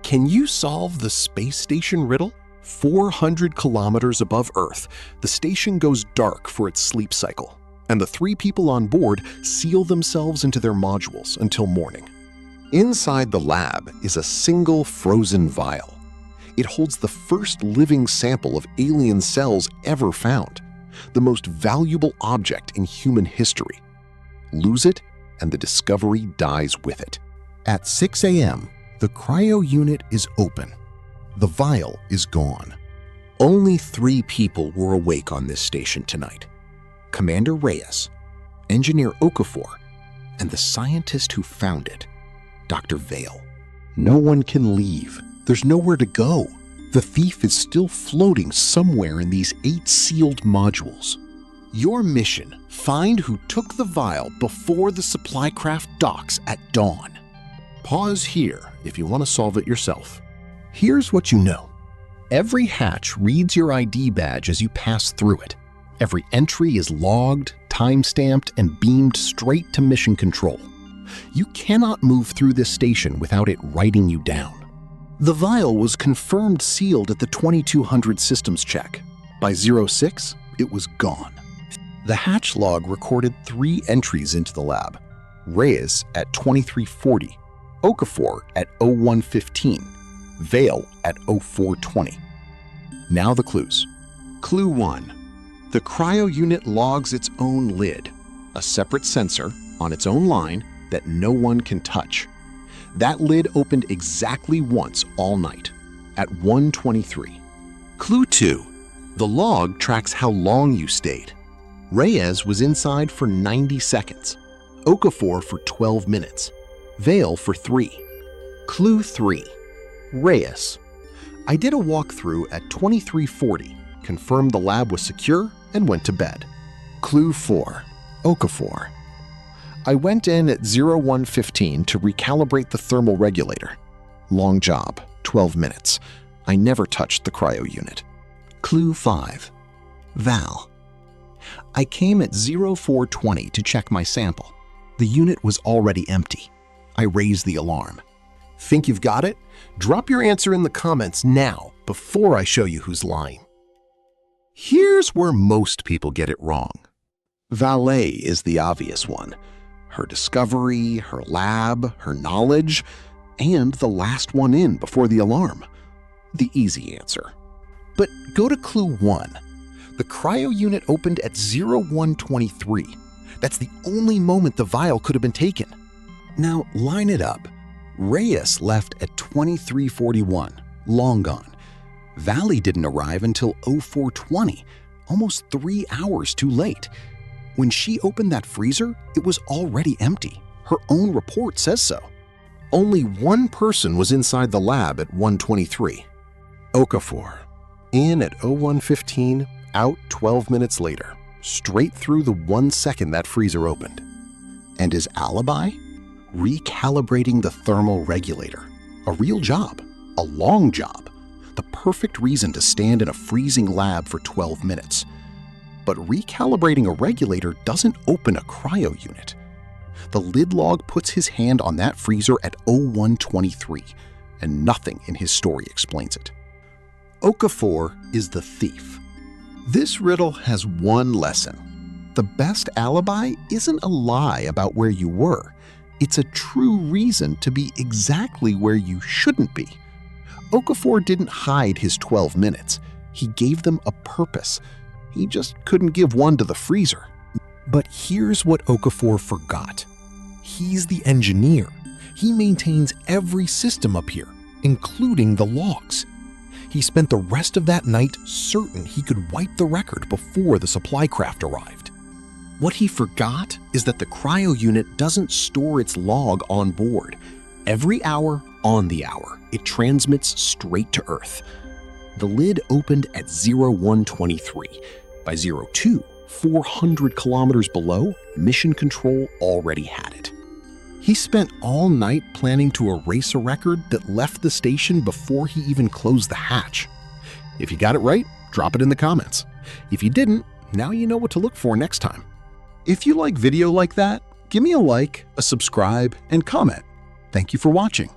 Can you solve the space station riddle? 400 kilometers above Earth, the station goes dark for its sleep cycle, and the 3 people on board seal themselves into their modules until morning. Inside the lab is a single frozen vial. It holds the first living sample of alien cells ever found, the most valuable object in human history. Lose it, and the discovery dies with it. At 6 a.m., the cryo unit is open. The vial is gone. Only 3 people were awake on this station tonight: Commander Reyes, Engineer Okafor, and the scientist who found it, Dr. Vale. No one can leave. There's nowhere to go. The thief is still floating somewhere in these 8 sealed modules. Your mission: find who took the vial before the supply craft docks at dawn. Pause here if you want to solve it yourself. Here's what you know. Every hatch reads your ID badge as you pass through it. Every entry is logged, time-stamped, and beamed straight to mission control. You cannot move through this station without it writing you down. The vial was confirmed sealed at the 2200 systems check. By 06, it was gone. The hatch log recorded 3 entries into the lab: Reyes at 2340, Okafor at 0115, Vale at 0420. Now the clues. Clue 1. The cryo unit logs its own lid, a separate sensor on its own line that no one can touch. That lid opened exactly once all night, at 1:23. Clue 2. The log tracks how long you stayed. Reyes was inside for 90 seconds, Okafor for 12 minutes, Vale for 3. Clue 3. Reyes. I did a walkthrough at 2340, confirmed the lab was secure, and went to bed. Clue 4. Okafor. I went in at 0115 to recalibrate the thermal regulator. Long job, 12 minutes. I never touched the cryo unit. Clue 5. Val. I came at 0420 to check my sample. The unit was already empty. I raised the alarm. Think you've got it? Drop your answer in the comments now, before I show you who's lying. Here's where most people get it wrong. Valet is the obvious one. Her discovery, her lab, her knowledge, and the last one in before the alarm. The easy answer. But go to clue 1. The cryo unit opened at 0123. That's the only moment the vial could have been taken. Now line it up. Reyes left at 2341, long gone. Valley didn't arrive until 0420, almost 3 hours too late. When she opened that freezer, it was already empty. Her own report says so. Only one person was inside the lab at 1:23. Okafor. In at 0115, out 12 minutes later, straight through the 1 second that freezer opened. And his alibi? Recalibrating the thermal regulator. A real job. A long job. The perfect reason to stand in a freezing lab for 12 minutes. But recalibrating a regulator doesn't open a cryo unit. The lid log puts his hand on that freezer at 0123, and nothing in his story explains it. Okafor is the thief. This riddle has one lesson. The best alibi isn't a lie about where you were. It's a true reason to be exactly where you shouldn't be. Okafor didn't hide his 12 minutes. He gave them a purpose. He just couldn't give one to the freezer. But here's what Okafor forgot. He's the engineer. He maintains every system up here, including the logs. He spent the rest of that night certain he could wipe the record before the supply craft arrived. What he forgot is that the cryo unit doesn't store its log on board. Every hour, on the hour, it transmits straight to Earth. The lid opened at 0123. By 02, 400 kilometers below, mission control already had it. He spent all night planning to erase a record that left the station before he even closed the hatch. If you got it right, drop it in the comments. If you didn't, now you know what to look for next time. If you like video like that, give me a like, a subscribe, and comment. Thank you for watching.